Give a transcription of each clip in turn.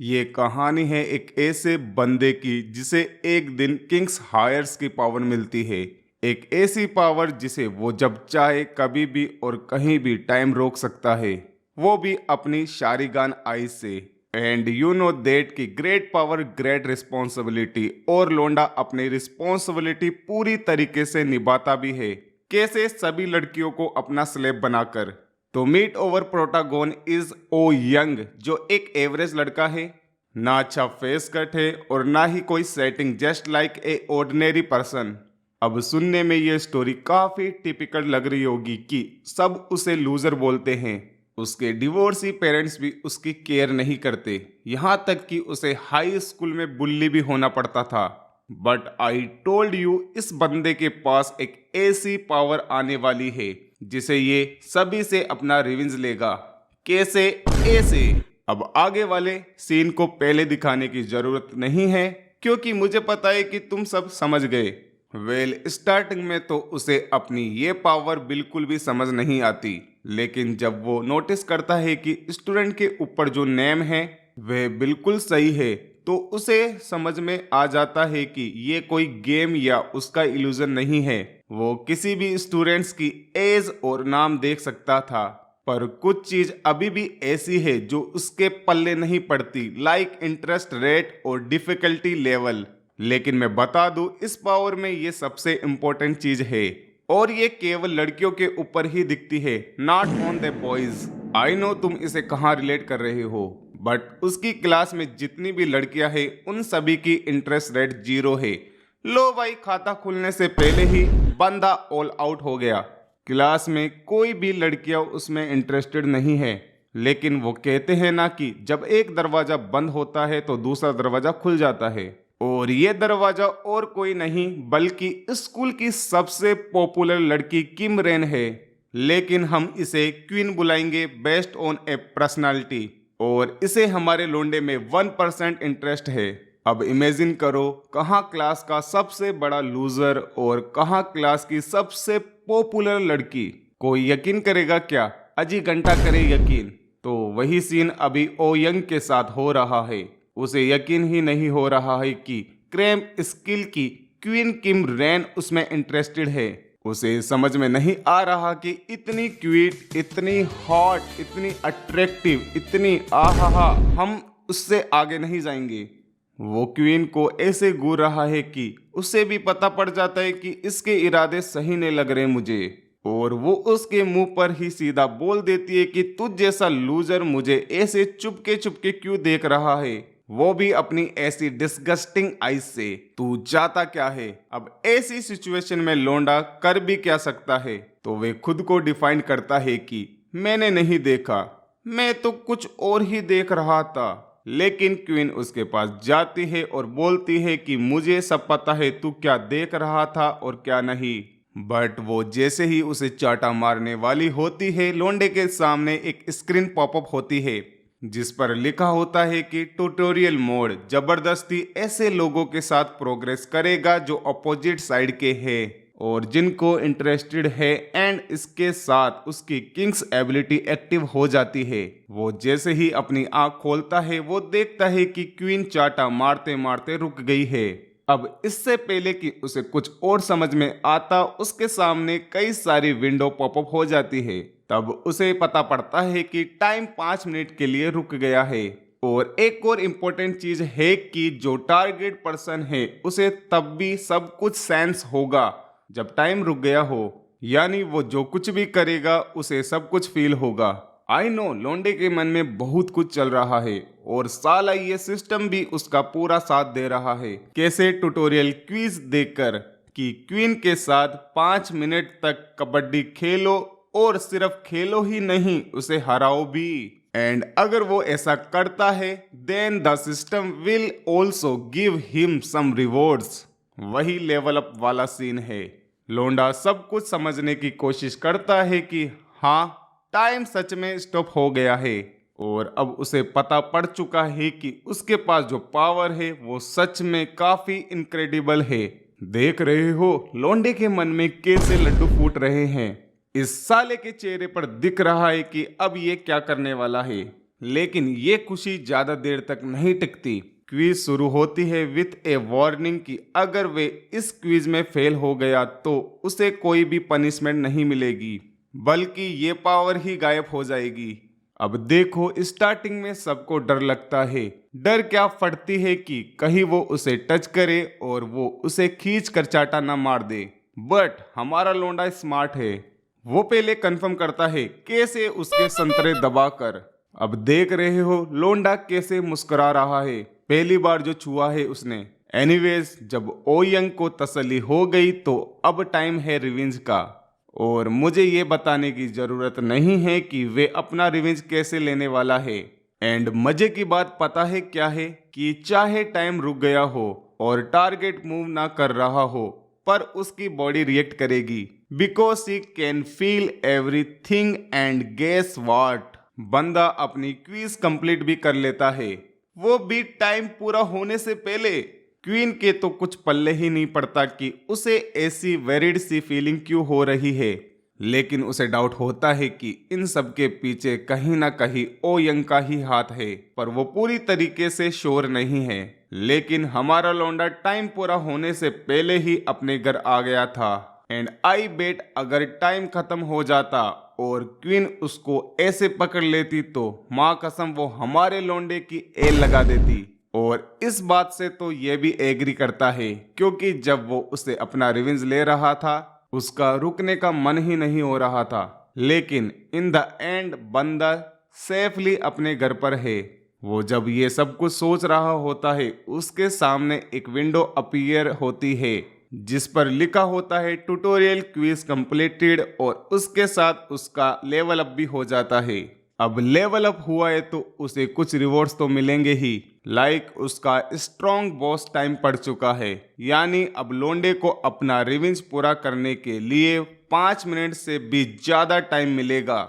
ये कहानी है एक ऐसे बंदे की जिसे एक दिन किंग्स हायर्स की पावर मिलती है। एक ऐसी पावर जिसे वो जब चाहे कभी भी और कहीं भी टाइम रोक सकता है, वो भी अपनी शारीगान आई से। एंड यू नो दैट की ग्रेट पावर ग्रेट रिस्पॉन्सिबिलिटी, और लोंडा अपनी रिस्पॉन्सिबिलिटी पूरी तरीके से निभाता भी है। कैसे? सभी लड़कियों को अपना स्लेब बनाकर। तो meet our protagonist is Oh Young, जो एक एवरेज लड़का है। ना अच्छा फेस कट है और ना ही कोई setting, just like a ordinary person. अब सुनने में ये स्टोरी काफी टिपिकल लग रही होगी कि सब उसे लूजर बोलते हैं। उसके डिवोर्सी पेरेंट्स भी उसकी केयर नहीं करते, यहाँ तक कि उसे हाई स्कूल में बुल्ली भी होना पड़ता था। बट आई टोल्ड यू, इस बंदे के पास एक ऐसी पावर आने वाली है जिसे ये सभी से अपना रिवेंज लेगा। कैसे? ऐसे। अब आगे वाले सीन को पहले दिखाने की जरूरत नहीं है, क्योंकि मुझे पता है कि तुम सब समझ गए। स्टार्टिंग में तो उसे अपनी ये पावर बिल्कुल भी समझ नहीं आती, लेकिन जब वो नोटिस करता है कि स्टूडेंट के ऊपर जो नेम है वह बिल्कुल सही है, तो उसे समझ में आ जाता है कि ये कोई गेम या उसका इल्यूजन नहीं है। वो किसी भी स्टूडेंट्स की एज और नाम देख सकता था, पर कुछ चीज अभी भी ऐसी है जो उसके पल्ले नहीं पड़ती, लाइक इंटरेस्ट रेट और डिफिकल्टी लेवल। लेकिन मैं बता दूं, इस पावर में ये सबसे इम्पोर्टेंट चीज है, और ये केवल लड़कियों के ऊपर ही दिखती है, not on the boys. I know तुम इसे कहाँ रिलेट कर रहे हो, बट उसकी क्लास में जितनी भी लड़कियां हैं उन सभी की इंटरेस्ट रेट 0 है। लो भाई, खाता खुलने से पहले ही बंदा ऑल आउट हो गया। क्लास में कोई भी लड़कियां उसमें इंटरेस्टेड नहीं है, लेकिन वो कहते हैं ना कि जब एक दरवाजा बंद होता है तो दूसरा दरवाजा खुल जाता है। और ये दरवाजा और कोई नहीं बल्कि स्कूल की सबसे पॉपुलर लड़की किम रेन है, लेकिन हम इसे क्वीन बुलाएंगे बेस्ड ऑन ए पर्सनालिटी। और इसे हमारे लोंडे में 1% इंटरेस्ट है। अब इमेजिन करो, कहाँ क्लास का सबसे बड़ा लूजर और कहाँ क्लास की सबसे पॉपुलर लड़की। कोई यकीन करेगा क्या? अजी घंटा करे यकीन। तो वही सीन अभी ओ यंग के साथ हो रहा है। उसे यकीन ही नहीं हो रहा है कि क्रेम स्किल की क्वीन किम रेन उसमें इंटरेस्टेड है। उसे समझ में नहीं आ रहा कि इतनी क्यूट, इतनी हॉट, इतनी अट्रैक्टिव, इतनी आहा, हम उससे आगे नहीं जाएंगे। वो क्वीन को ऐसे घूर रहा है कि उसे भी पता पड़ जाता है कि इसके इरादे सही नहीं लग रहे मुझे, और वो उसके मुंह पर ही सीधा बोल देती है कि तुझ जैसा लूजर मुझे ऐसे चुपके चुपके क्यों देख रहा है, वो भी अपनी ऐसी डिस्गस्टिंग आईज से। तू चाहता क्या है? अब ऐसी सिचुएशन में लोंडा कर भी क्या सकता है? तो वे खुद को डिफाइन करता है कि मैंने नहीं देखा, मैं तो कुछ और ही देख रहा था। लेकिन क्वीन उसके पास जाती है और बोलती है कि मुझे सब पता है तू क्या देख रहा था और क्या नहीं। बट वो जैसे ही उसे चाटा मारने वाली होती है, लोंडे के सामने एक स्क्रीन पॉपअप होती है जिस पर लिखा होता है कि ट्यूटोरियल मोड जबरदस्ती ऐसे लोगों के साथ प्रोग्रेस करेगा जो अपोजिट साइड के हैं और जिनको इंटरेस्टेड है, एंड इसके साथ उसकी किंग्स एबिलिटी एक्टिव हो जाती है। वो जैसे ही अपनी आंख खोलता है, वो देखता है कि क्वीन चाटा मारते मारते रुक गई है। अब इससे पहले कि उसे कुछ और समझ में आता, उसके सामने कई सारी विंडो पॉपअप हो जाती है। तब उसे पता पड़ता है कि टाइम 5 मिनट के लिए रुक गया है। और एक और इम्पोर्टेंट चीज है कि जो टारगेट पर्सन है उसे तब भी सब कुछ सेंस होगा जब टाइम रुक गया हो, यानी वो जो कुछ भी करेगा उसे सब कुछ फील होगा। आई नो लोंडे के मन में बहुत कुछ चल रहा है, और साला ये सिस्टम भी उसका पूरा साथ दे रहा है। कैसे? ट्यूटोरियल क्विज देकर कि क्वीन के साथ 5 मिनट तक कबड्डी खेलो, और सिर्फ खेलो ही नहीं, उसे हराओ भी। एंड अगर वो ऐसा करता है, then the system will also give him some rewards. वही लेवल अप वाला सीन है। लोंडा सब कुछ समझने की कोशिश करता है कि हाँ, टाइम सच में स्टॉप हो गया है, और अब उसे पता पड़ चुका है कि उसके पास जो पावर है वो सच में काफी इनक्रेडिबल है। देख रहे हो लोंडे के मन में कैसे लड्डू फूट रहे हैं। इस साले के चेहरे पर दिख रहा है कि अब ये क्या करने वाला है। लेकिन ये खुशी ज्यादा देर तक नहीं टिकती। क्विज शुरू होती है विथ ए वार्निंग कि अगर वे इस क्विज में फेल हो गया तो उसे कोई भी पनिशमेंट नहीं मिलेगी, बल्कि ये पावर ही गायब हो जाएगी। अब देखो, स्टार्टिंग में सबको डर लगता है। डर क्या फटती है कि कहीं वो उसे टच करे और वो उसे खींच कर चाटा ना मार दे। बट हमारा लोंडा स्मार्ट है। वो पहले कंफर्म करता है कैसे उसके संतरे दबाकर। अब देख रहे हो लोंडा कैसे मुस्कुरा रहा है, पहली बार जो छुआ है उसने। एनीवेज, जब ओयंग को तसल्ली हो गई तो अब टाइम है रिवेंज का। और मुझे ये बताने की जरूरत नहीं है कि वे अपना रिवेंज कैसे लेने वाला है। एंड मजे की बात पता है क्या है कि चाहे टाइम रुक गया हो और टारगेट मूव ना कर रहा हो, पर उसकी बॉडी रिएक्ट करेगी because she can feel everything. And guess what, बंदा अपनी क्विज कंप्लीट भी कर लेता है, वो भी टाइम पूरा होने से पहले। क्वीन के तो कुछ पल्ले ही नहीं पड़ता कि उसे ऐसी वेरिड सी फीलिंग क्यों हो रही है, लेकिन उसे डाउट होता है कि इन सब के पीछे कहीं ना कहीं ओयंग का ही हाथ है, पर वो पूरी तरीके से श्योर नहीं है। लेकिन हमारा लौंडा टाइम पूरा होने से पहले ही अपने घर आ गया था। एंड आई बेट अगर टाइम खत्म हो जाता और क्वीन उसको ऐसे पकड़ लेती तो माँ कसम वो हमारे लौंडे की एल लगा देती। और इस बात से तो ये भी एग्री करता है, क्योंकि जब वो उसे अपना रिवेंज ले रहा था उसका रुकने का मन ही नहीं हो रहा था। लेकिन इन द एंड बंदा सेफली अपने घर पर है। वो जब ये सब कुछ सोच रहा होता है उसके सामने एक विंडो अपीयर होती है जिस पर लिखा होता है ट्यूटोरियल क्विज कंप्लीटेड, और उसके साथ उसका लेवल अप भी हो जाता है। अब लेवल अप हुआ है तो उसे कुछ रिवॉर्ड्स तो मिलेंगे ही, लाइक उसका स्ट्रॉन्ग बॉस टाइम पड़ चुका है, यानी अब लोंडे को अपना रिवेंज पूरा करने के लिए 5 मिनट से भी ज्यादा टाइम मिलेगा।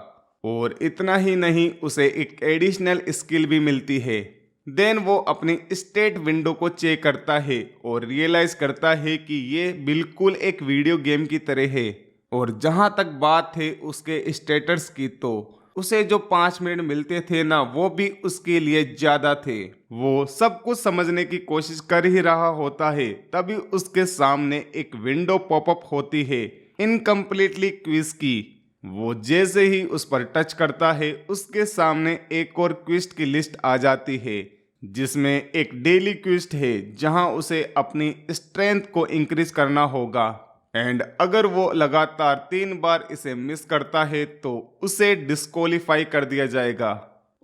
और इतना ही नहीं, उसे एक एडिशनल स्किल भी मिलती है। देन वो अपनी स्टेट विंडो को चेक करता है और रियलाइज करता है कि ये बिल्कुल एक वीडियो गेम की तरह है। और जहां तक बात है उसके स्टेटस की, तो उसे जो 5 मिनट मिलते थे ना, वो भी उसके लिए ज्यादा थे। वो सब कुछ समझने की कोशिश कर ही रहा होता है, तभी उसके सामने एक विंडो पॉपअप होती है इनकम्प्लीटली क्विज की। वो जैसे ही उस पर टच करता है उसके सामने एक और क्विज की लिस्ट आ जाती है जिसमें एक डेली क्विज है जहां उसे अपनी स्ट्रेंथ को इंक्रीज करना होगा। एंड अगर वो लगातार 3 बार इसे मिस करता है तो उसे डिस्क्वालीफाई कर दिया जाएगा।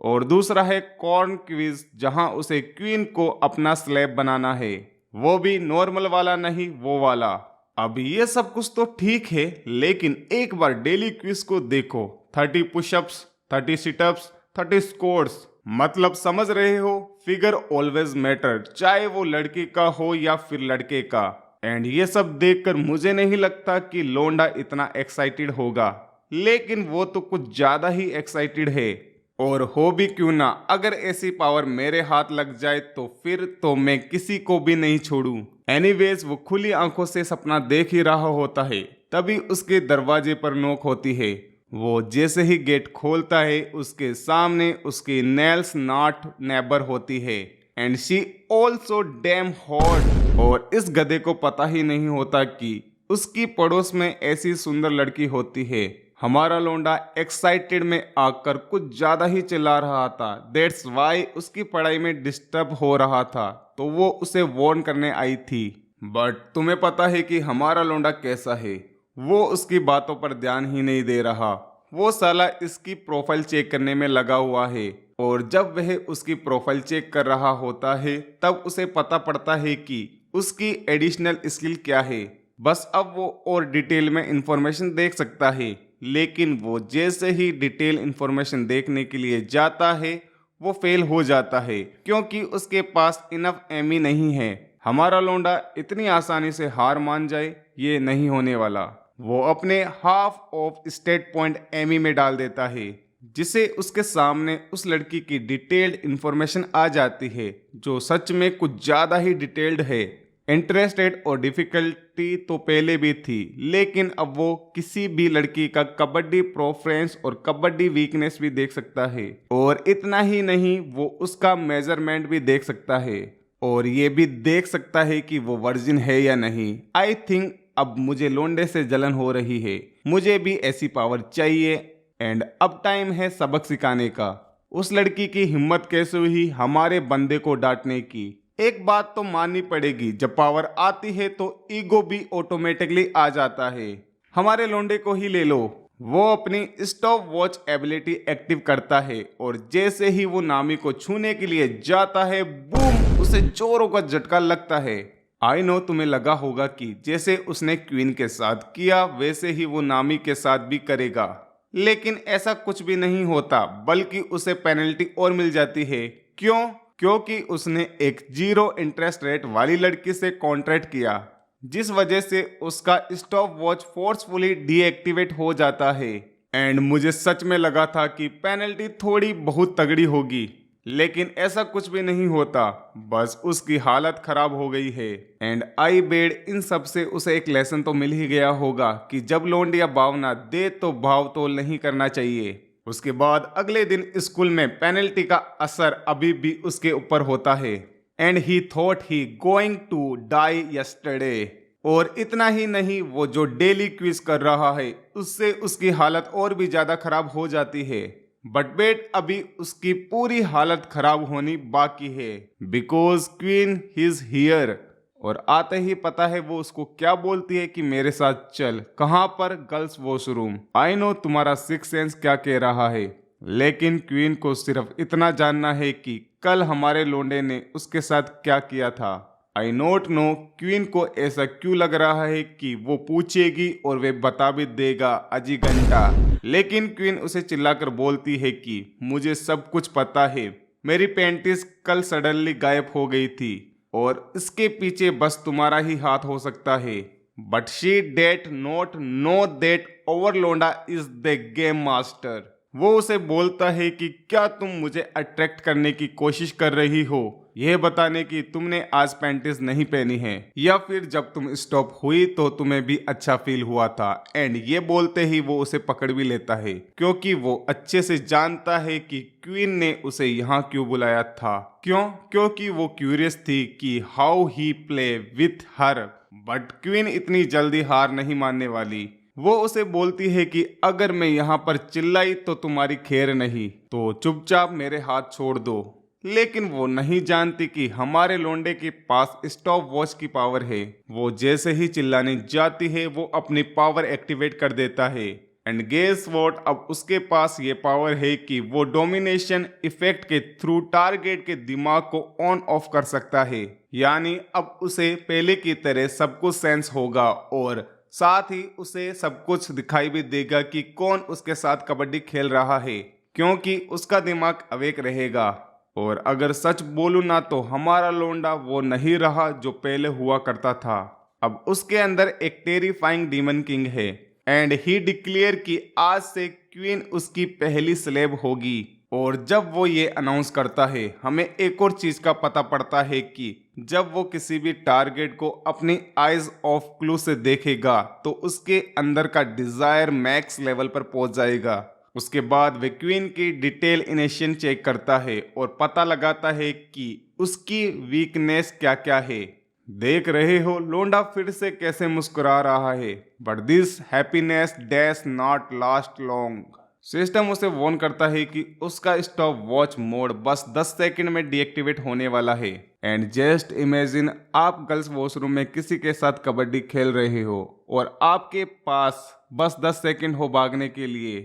और दूसरा है कॉर्न क्विज जहां उसे क्वीन को अपना स्लेब बनाना है, वो भी नॉर्मल वाला नहीं, वो वाला। अब ये सब कुछ तो ठीक है, लेकिन एक बार डेली क्विज को देखो। 30 पुशअप्स, 30 सिटअप्स, 30 स्क्वाट्स, मतलब समझ रहे हो, फिगर ऑलवेज मैटर, चाहे वो लड़की का हो या फिर लड़के का। एंड ये सब देखकर मुझे नहीं लगता कि लोंडा इतना एक्साइटेड होगा, लेकिन वो तो कुछ ज्यादा ही एक्साइटेड है। और हो भी क्यों ना, अगर ऐसी पावर मेरे हाथ लग जाए तो फिर तो मैं किसी को भी नहीं छोड़ूं। एनीवेज, वो खुली आंखों से सपना देख ही रहा होता है, तभी उसके दरवाजे पर नोक होती है। वो जैसे ही गेट खोलता है उसके सामने उसकी नेल्स नॉट नेबर होती है and she also damn hot. और इस गधे को पता ही नहीं होता कि उसकी पड़ोस में ऐसी सुंदर लड़की होती है। हमारा लोंडा एक्साइटेड में आकर कुछ ज्यादा ही चिल्ला रहा था, दैट्स वाई उसकी पढ़ाई में डिस्टर्ब हो रहा था, तो वो उसे वार्न करने आई थी। बट तुम्हें पता है कि हमारा लोंडा कैसा है, वो उसकी बातों पर ध्यान ही नहीं दे रहा। वो साला इसकी प्रोफाइल चेक करने में लगा हुआ है, और जब वह उसकी प्रोफाइल चेक कर रहा होता है तब उसे पता पड़ता है कि उसकी एडिशनल स्किल क्या है। बस अब वो और डिटेल में इंफॉर्मेशन देख सकता है, लेकिन वो जैसे ही डिटेल इंफॉर्मेशन देखने के लिए जाता है वो फेल हो जाता है, क्योंकि उसके पास इनफ एमी नहीं है। हमारा लोंडा इतनी आसानी से हार मान जाए, ये नहीं होने वाला। वो अपने half of stat point Amy में डाल देता है, जिसे उसके सामने उस लड़की की डिटेल्ड इंफॉर्मेशन आ जाती है, जो सच में कुछ ज़्यादा ही डिटेल्ड है। इंटरेस्ट रेट और डिफिकल्टी तो पहले भी थी, लेकिन अब वो किसी भी लड़की का कबड्डी प्रेफरेंस और कबड्डी वीकनेस भी देख सकता है। और इतना ही नहीं, वो उसका मेजरमेंट भी देख सकता है और ये भी देख सकता है कि वो वर्जिन है या नहीं। आई थिंक अब मुझे लोंडे से जलन हो रही है, मुझे भी ऐसी पावर चाहिए। एंड अब टाइम है सबक सिखाने का। उस लड़की की हिम्मत कैसे हुई हमारे बंदे को डांटने की। एक बात तो माननी पड़ेगी, जब पावर आती है तो ईगो भी ऑटोमेटिकली आ जाता है। हमारे लोंडे को ही ले लो, वो अपनी स्टॉप वॉच एबिलिटी एक्टिव करता है और जैसे ही वो नामी को छूने के लिए जाता है, बूम, उसे जोरों का झटका लगता है। आई नो तुम्हें लगा होगा कि जैसे उसने क्वीन के साथ किया वैसे ही वो नामी के साथ भी करेगा, लेकिन ऐसा कुछ भी नहीं होता, बल्कि उसे पेनल्टी और मिल जाती है। क्यों? क्योंकि उसने एक 0 इंटरेस्ट रेट वाली लड़की से कॉन्ट्रैक्ट किया, जिस वजह से उसका स्टॉप वॉच फोर्सफुली डीएक्टिवेट हो जाता है। एंड मुझे सच में लगा था कि पेनल्टी थोड़ी बहुत तगड़ी होगी, लेकिन ऐसा कुछ भी नहीं होता, बस उसकी हालत खराब हो गई है। एंड आई बेड इन सब से उसे एक लेसन तो मिल ही गया होगा कि जब लौंडिया भावना दे तो भाव तोल नहीं करना चाहिए। उसके बाद अगले दिन स्कूल में पेनल्टी का असर अभी भी उसके ऊपर होता है। And he thought he going to die yesterday. और इतना ही नहीं, वो जो डेली क्विज कर रहा है उससे उसकी हालत और भी ज्यादा खराब हो जाती है। बट बेट अभी उसकी पूरी हालत खराब होनी बाकी है, बिकॉज क्वीन इज हियर। और आते ही पता है वो उसको क्या बोलती है कि मेरे साथ चल। कहाँ पर? Girls washroom. आई नो तुम्हारा सिक्स सेंस क्या कह रहा है, लेकिन क्वीन को सिर्फ इतना जानना है कि कल हमारे लोंडे ने उसके साथ क्या किया था। आई नोट नो क्वीन को ऐसा क्यों लग रहा है कि वो पूछेगी और वे बता भी देगा अजी घंटा। लेकिन क्वीन उसे चिल्लाकर बोलती है कि मुझे सब कुछ पता है, मेरी पेंटिस कल सडनली गायब हो गई थी और इसके पीछे बस तुम्हारा ही हाथ हो सकता है। But she did not know that ओवरलोंडा इज द गेम मास्टर। वो उसे बोलता है कि क्या तुम मुझे अट्रैक्ट करने की कोशिश कर रही हो, यह बताने की तुमने आज पैंटीज नहीं पहनी है, या फिर जब तुम स्टॉप हुई तो तुम्हें भी अच्छा फील हुआ था। एंड ये बोलते ही वो उसे पकड़ भी लेता है, क्योंकि वो अच्छे से जानता है कि क्वीन ने उसे यहाँ क्यों बुलाया था। क्यों? क्योंकि वो क्यूरियस थी कि how he play with her. But queen इतनी जल्दी हार नहीं मानने वाली। वो उसे बोलती है कि अगर मैं यहाँ पर चिल्लाई तो तुम्हारी खैर नहीं, तो चुपचाप मेरे हाथ छोड़ दो। लेकिन वो नहीं जानती कि हमारे लोंडे के पास स्टॉप वॉच की पावर है। वो जैसे ही चिल्लाने जाती है वो अपनी पावर एक्टिवेट कर देता है। एंड गेस व्हाट, अब उसके पास ये पावर है कि वो डोमिनेशन इफेक्ट के थ्रू टारगेट के दिमाग को ऑन ऑफ कर सकता है। यानी अब उसे पहले की तरह सब कुछ सेंस होगा और साथ ही उसे सब कुछ दिखाई भी देगा कि कौन उसके साथ कबड्डी खेल रहा है, क्योंकि उसका दिमाग अवेक रहेगा। और अगर सच बोलूं ना तो हमारा लोंडा वो नहीं रहा जो पहले हुआ करता था। अब उसके अंदर एक टेरिफाइंग डीमन किंग है। एंड ही डिक्लेयर कि आज से क्वीन उसकी पहली स्लेब होगी। और जब वो ये अनाउंस करता है, हमें एक और चीज का पता पड़ता है कि जब वो किसी भी टारगेट को अपनी आइज ऑफ क्लू से देखेगा तो उसके अंदर का डिजायर मैक्स लेवल पर पहुंच जाएगा। उसके बाद वे क्वीन की डिटेल इनेशन चेक करता है और पता लगाता है कि उसकी वीकनेस क्या क्या है। देख रहे हो लोंडा फिर से कैसे मुस्कुरा रहा है। But this happiness dash not last long. System उसे वार्न करता है कि उसका स्टॉप वॉच मोड बस 10 सेकंड में डीएक्टिवेट होने वाला है। एंड जस्ट इमेजिन, आप गर्ल्स वॉशरूम में किसी के साथ कबड्डी खेल रहे हो और आपके पास बस 10 सेकंड हो भागने के लिए,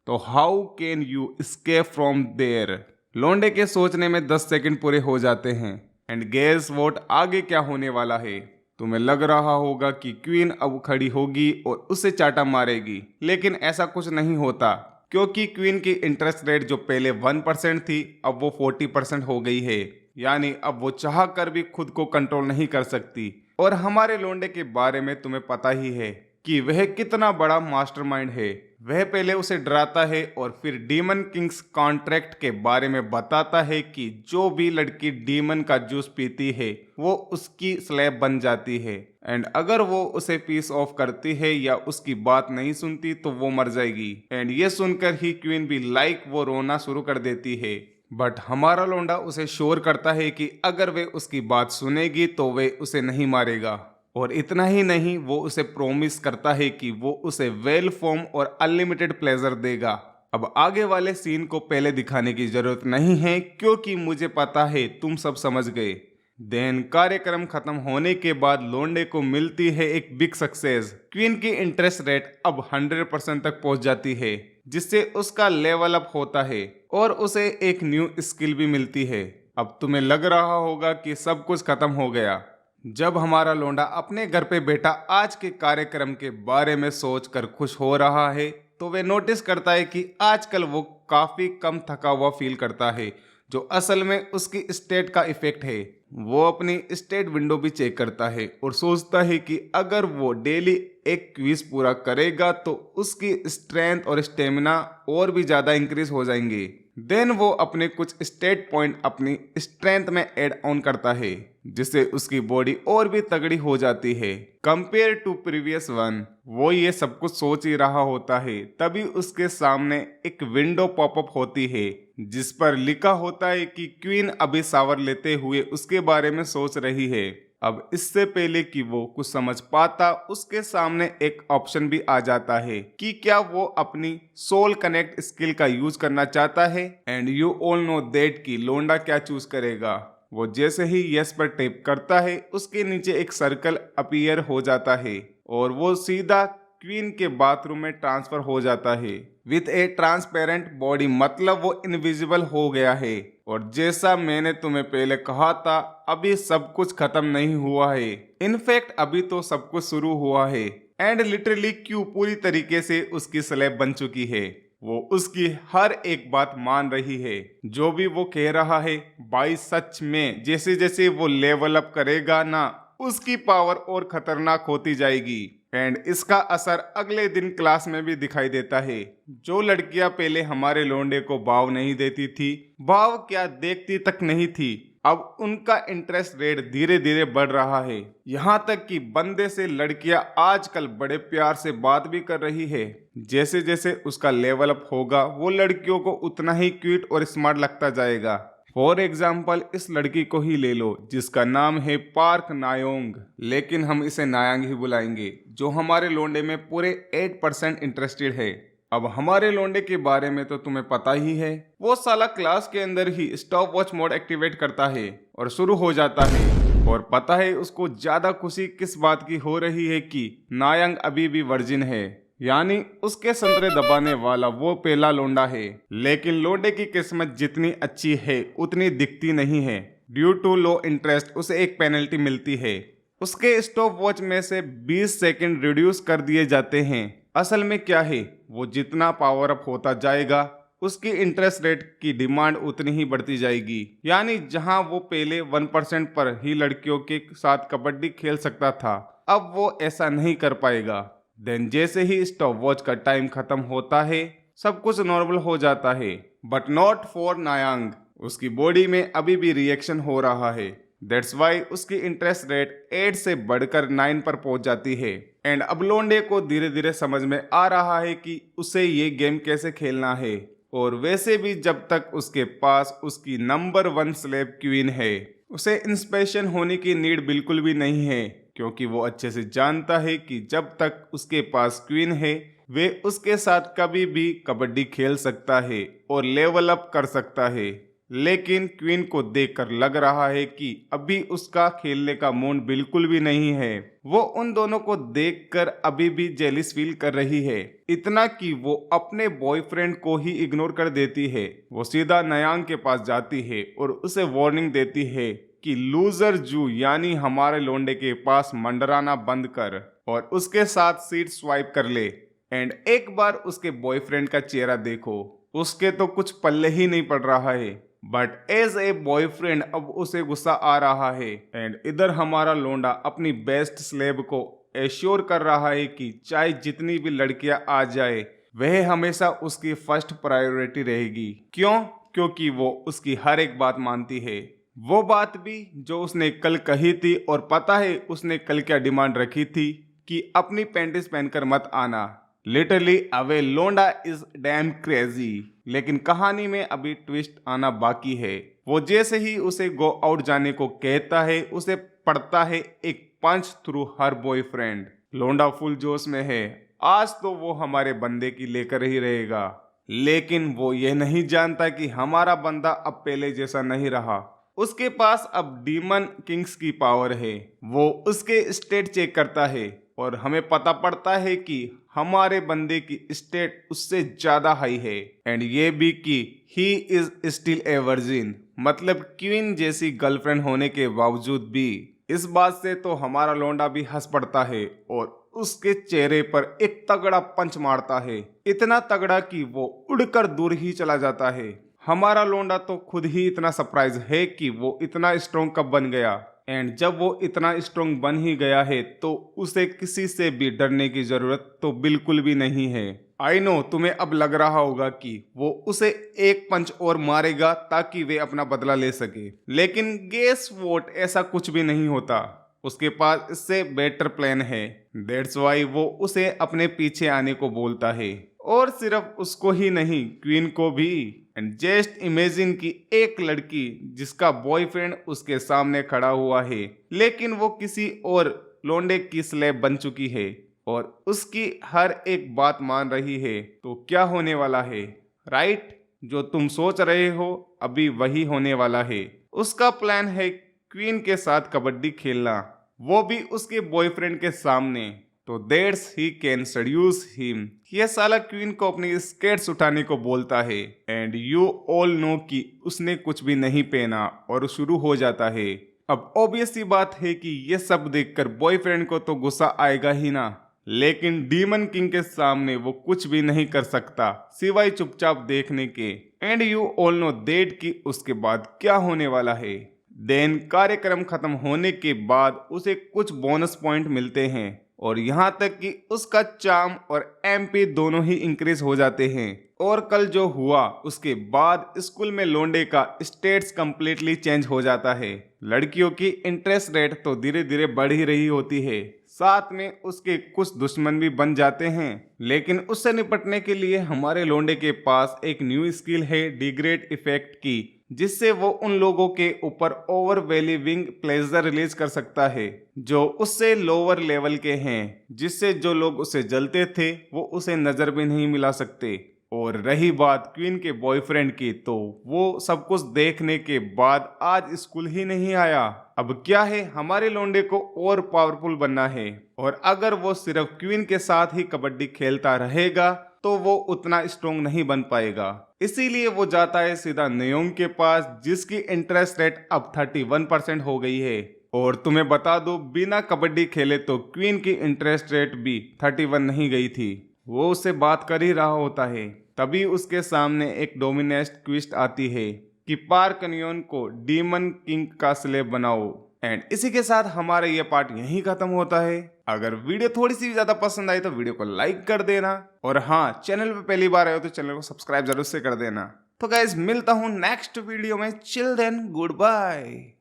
तो how can you escape from there. लोंडे के सोचने में 10 सेकंड पूरे हो जाते हैं। एंड गेस व्हाट, आगे क्या होने वाला है। तुम्हें लग रहा होगा कि क्वीन अब खड़ी होगी और उसे चाटा मारेगी, लेकिन ऐसा कुछ नहीं होता, क्योंकि क्वीन की इंटरेस्ट रेट जो पहले 1% थी अब वो 40% हो गई है। यानी अब वो चाह कर भी खुद को कंट्रोल नहीं कर सकती। और हमारे लोंडे के बारे में तुम्हें पता ही है कि वह कितना बड़ा मास्टरमाइंड है। वह पहले उसे डराता है और फिर डीमन किंग्स कॉन्ट्रैक्ट के बारे में बताता है कि जो भी लड़की डीमन का जूस पीती है वो उसकी स्लेव बन जाती है, एंड अगर वो उसे पीस ऑफ करती है या उसकी बात नहीं सुनती तो वो मर जाएगी। एंड ये सुनकर ही क्वीन भी वो रोना शुरू कर देती है। बट हमारा लोंडा उसे श्योर करता है कि अगर वे उसकी बात सुनेगी तो वे उसे नहीं मारेगा। और इतना ही नहीं, वो उसे प्रॉमिस करता है कि वो उसे वेल फॉर्म और अनलिमिटेड प्लेजर देगा। अब आगे वाले सीन को पहले दिखाने की जरूरत नहीं है क्योंकि मुझे पता है तुम सब समझ गए। देन कार्यक्रम खत्म होने के बाद लोंडे को मिलती है एक बिग सक्सेस। क्वीन की इंटरेस्ट रेट अब 100% तक पहुंच जाती है, जिससे उसका लेवल अप होता है और उसे एक न्यू स्किल भी मिलती है। अब तुम्हें लग रहा होगा कि सब कुछ खत्म हो गया। जब हमारा लोंडा अपने घर पे बैठा आज के कार्यक्रम के बारे में सोचकर खुश हो रहा है तो वे नोटिस करता है कि आजकल वो काफी कम थका हुआ फील करता है, जो असल में उसकी स्टेट का इफेक्ट है। वो अपनी स्टेट विंडो भी चेक करता है और सोचता है कि अगर वो डेली एक क्विज पूरा करेगा तो उसकी स्ट्रेंथ और स्टेमिना और भी ज्यादा इंक्रीज हो जाएंगे। देन वो अपने कुछ स्टेट पॉइंट अपनी स्ट्रेंथ में ऐड ऑन करता है, जिससे उसकी बॉडी और भी तगड़ी हो जाती है कंपेयर टू प्रीवियस वन। वो ये सब कुछ सोच ही रहा होता है, तभी उसके सामने एक विंडो पॉपअप होती है जिस पर लिखा होता है कि क्वीन अभी शावर लेते हुए उसके बारे में सोच रही है। अब इससे पहले कि वो कुछ समझ पाता, उसके सामने एक ऑप्शन भी आ जाता है कि क्या वो अपनी सोल कनेक्ट स्किल का यूज करना चाहता है। And you all know that कि लोंडा क्या चूज करेगा। वो जैसे ही यस पर टैप करता है उसके नीचे एक सर्कल अपीयर हो जाता है और वो सीधा क्वीन के बाथरूम में ट्रांसफर हो जाता है विथ ए ट्रांसपेरेंट बॉडी, मतलब वो इनविजिबल हो गया है। और जैसा मैंने तुम्हें पहले कहा था, अभी सब कुछ खत्म नहीं हुआ है, इनफैक्ट अभी तो सब कुछ शुरू हुआ है। एंड लिटरली क्यू पूरी तरीके से उसकी स्लेव बन चुकी है। वो उसकी हर एक बात मान रही है, जो भी वो कह रहा है। भाई सच में जैसे जैसे वो लेवल अप करेगा ना, उसकी पावर और खतरनाक होती जाएगी। एंड इसका असर अगले दिन क्लास में भी दिखाई देता है। जो लड़कियां पहले हमारे लोंडे को भाव नहीं देती थी, भाव क्या देखती तक नहीं थी, अब उनका इंटरेस्ट रेट धीरे धीरे बढ़ रहा है। यहाँ तक कि बंदे से लड़कियां आजकल बड़े प्यार से बात भी कर रही है। जैसे जैसे उसका लेवल अप होगा वो लड़कियों को उतना ही क्यूट और स्मार्ट लगता जाएगा। फॉर एग्जाम्पल इस लड़की को ही ले लो जिसका नाम है पार्क नायोंग, लेकिन हम इसे नायांग ही बुलाएंगे, जो हमारे लोंडे में पूरे 8% इंटरेस्टेड है। अब हमारे लोंडे के बारे में तो तुम्हें पता ही है, वो साला क्लास के अंदर ही स्टॉप वॉच मोड एक्टिवेट करता है और शुरू हो जाता है। और पता है उसको ज्यादा खुशी किस बात की हो रही है कि नायंग अभी भी वर्जिन है, यानी उसके संतरे दबाने वाला वो पहला लोंडा है। लेकिन लोंडे की किस्मत जितनी अच्छी है उतनी दिखती नहीं है। ड्यू टू लो इंटरेस्ट उसे एक पेनल्टी मिलती है। उसके स्टॉप वॉच में से 20 सेकंड रिड्यूस कर दिए जाते हैं। असल में क्या है, वो जितना पावर अप होता जाएगा उसकी इंटरेस्ट रेट की डिमांड उतनी ही बढ़ती जाएगी। यानी जहां वो पहले 1% पर ही लड़कियों के साथ कबड्डी खेल सकता था, अब वो ऐसा नहीं कर पाएगा। देन जैसे ही स्टॉप वॉच का टाइम खत्म होता है सब कुछ नॉर्मल हो जाता है, बट नॉट फॉर नायांग। उसकी बॉडी में अभी भी रिएक्शन हो रहा है। दैट्स वाई उसकी इंटरेस्ट रेट 8 से बढ़कर 9 पर पहुंच जाती है। एंड अब लोंडे को धीरे धीरे समझ में आ रहा है कि उसे ये गेम कैसे खेलना है। और वैसे भी जब तक उसके पास उसकी नंबर 1 स्लेव क्वीन है, उसे इंस्पिरेशन होने की नीड बिल्कुल भी नहीं है, क्योंकि वो अच्छे से जानता है कि जब तक उसके पास क्वीन है वे उसके साथ कभी भी कबड्डी खेल सकता है और लेवल अप कर सकता है। लेकिन क्वीन को देखकर लग रहा है कि अभी उसका खेलने का मूड बिल्कुल भी नहीं है। वो उन दोनों को देखकर अभी भी जेलिस फील कर रही है, इतना कि वो अपने बॉयफ्रेंड को ही इग्नोर कर देती है। वो सीधा नयांग के पास जाती है और उसे वार्निंग देती है कि लूजर जू यानी हमारे लोंडे के पास मंडराना बंद कर और उसके साथ सीट स्वाइप कर ले। एंड एक बार उसके बॉयफ्रेंड का चेहरा देखो, उसके तो कुछ पल्ले ही नहीं पड़ रहा है, बट एज ए बॉयफ्रेंड अब उसे गुस्सा आ रहा है। एंड इधर हमारा लोंडा अपनी बेस्ट स्लेब को एश्योर कर रहा है कि चाहे जितनी भी लड़कियां आ जाए वह हमेशा उसकी फर्स्ट प्रायोरिटी रहेगी। क्यों? क्योंकि वो उसकी हर एक बात मानती है, वो बात भी जो उसने कल कही थी। और पता है उसने कल क्या डिमांड रखी थी कि अपनी पैंटीज पहनकर मत आना। लिटरली अवे लोंडा इज डैम क्रेजी। लेकिन कहानी में अभी ट्विस्ट आना बाकी है। वो जैसे ही उसे गो आउट जाने को कहता है, उसे पड़ता है एक पंच थ्रू हर बॉयफ्रेंड। लोंडा फुल जोश में है, आज तो वो हमारे बंदे की लेकर ही रहेगा। लेकिन वो ये नहीं जानता कि हमारा बंदा अब पहले जैसा नहीं रहा। उसके पास अब डीमन किंग्स की पावर है। वो उसके स्टेट चेक करता है और हमें पता पड़ता है कि हमारे बंदे की स्टेट उससे ज्यादा हाई है। एंड ये भी कि he is still a virgin, मतलब क्वीन जैसी गर्लफ्रेंड होने के बावजूद भी। इस बात से तो हमारा लौंडा भी हंस पड़ता है और उसके चेहरे पर एक तगड़ा पंच मारता है, इतना तगड़ा कि वो उड़कर दूर ही चला जाता है। हमारा लोंडा तो खुद ही इतना सरप्राइज है कि वो इतना स्ट्रॉन्ग कब बन गया। एंड जब वो इतना स्ट्रॉन्ग बन ही गया है तो उसे किसी से भी डरने की जरूरत तो बिल्कुल भी नहीं है। आई नो तुम्हें अब लग रहा होगा कि वो उसे एक पंच और मारेगा ताकि वे अपना बदला ले सके, लेकिन गेस वोट ऐसा कुछ भी नहीं होता। उसके पास इससे बेटर प्लान है। दैट्स वाई वो उसे अपने पीछे आने को बोलता है, और सिर्फ उसको ही नहीं, क्वीन को भी। एंड जस्ट इमेजिन कि एक लड़की जिसका बॉयफ्रेंड उसके सामने खड़ा हुआ है, लेकिन वो किसी और लोंडे की स्लेब बन चुकी है और उसकी हर एक बात मान रही है, तो क्या होने वाला है? राइट, जो तुम सोच रहे हो अभी वही होने वाला है। उसका प्लान है क्वीन के साथ कबड्डी खेलना, वो भी उसके बॉयफ्रेंड के सामने। तो that's he can seduces him. यह साला क्वीन को अपनी स्केट्स उठाने को बोलता है। एंड यू ऑल नो कि उसने कुछ भी नहीं पहना और शुरू हो जाता है। अब ऑब्वियस सी बात है कि यह सब देखकर बॉयफ्रेंड को तो गुस्सा आएगा ही ना, लेकिन डीमन किंग के सामने वो कुछ भी नहीं कर सकता सिवाय चुपचाप देखने के। And you all know that कि उसके बाद क्या होने वाला है। देन कार्यक्रम खत्म होने के बाद उसे कुछ बोनस पॉइंट मिलते हैं और यहाँ तक कि उसका चार्म और एमपी दोनों ही इंक्रीज हो जाते हैं। और कल जो हुआ उसके बाद स्कूल में लोंडे का स्टेट्स कंप्लीटली चेंज हो जाता है। लड़कियों की इंटरेस्ट रेट तो धीरे धीरे बढ़ ही रही होती है, साथ में उसके कुछ दुश्मन भी बन जाते हैं। लेकिन उससे निपटने के लिए हमारे लोंडे के पास एक न्यू स्किल है, डिग्रेड इफेक्ट की, जिससे वो उन लोगों के ऊपर ओवरवेलिविंग प्लेजर रिलीज कर सकता है जो उससे लोअर लेवल के हैं, जिससे जो लोग उसे जलते थे वो उसे नजर भी नहीं मिला सकते। और रही बात क्वीन के बॉयफ्रेंड की, तो वो सब कुछ देखने के बाद आज स्कूल ही नहीं आया। अब क्या है, हमारे लोंडे को और पावरफुल बनना है, और अगर वो सिर्फ क्वीन के साथ ही कबड्डी खेलता रहेगा तो वो उतना स्ट्रॉन्ग नहीं बन पाएगा। इसीलिए वो जाता है सीधा नयोंग के पास, जिसकी इंटरेस्ट रेट अब 31% हो गई है। और तुम्हें बता दो, बिना कबड्डी खेले तो क्वीन की इंटरेस्ट रेट भी 31 नहीं गई थी। वो उससे बात कर ही रहा होता है, तभी उसके सामने एक डोमिनेस्ट ट्विस्ट आती है कि पार्क नियोन को डीमन किंग का स्लेब बनाओ। एंड इसी के साथ हमारा ये पार्ट यहीं खत्म होता है। अगर वीडियो थोड़ी सी भी ज्यादा पसंद आई तो वीडियो को लाइक कर देना, और हाँ, चैनल पे पहली बार आए हो तो चैनल को सब्सक्राइब जरूर से कर देना। तो गाइज मिलता हूँ नेक्स्ट वीडियो में। Chill then, good bye.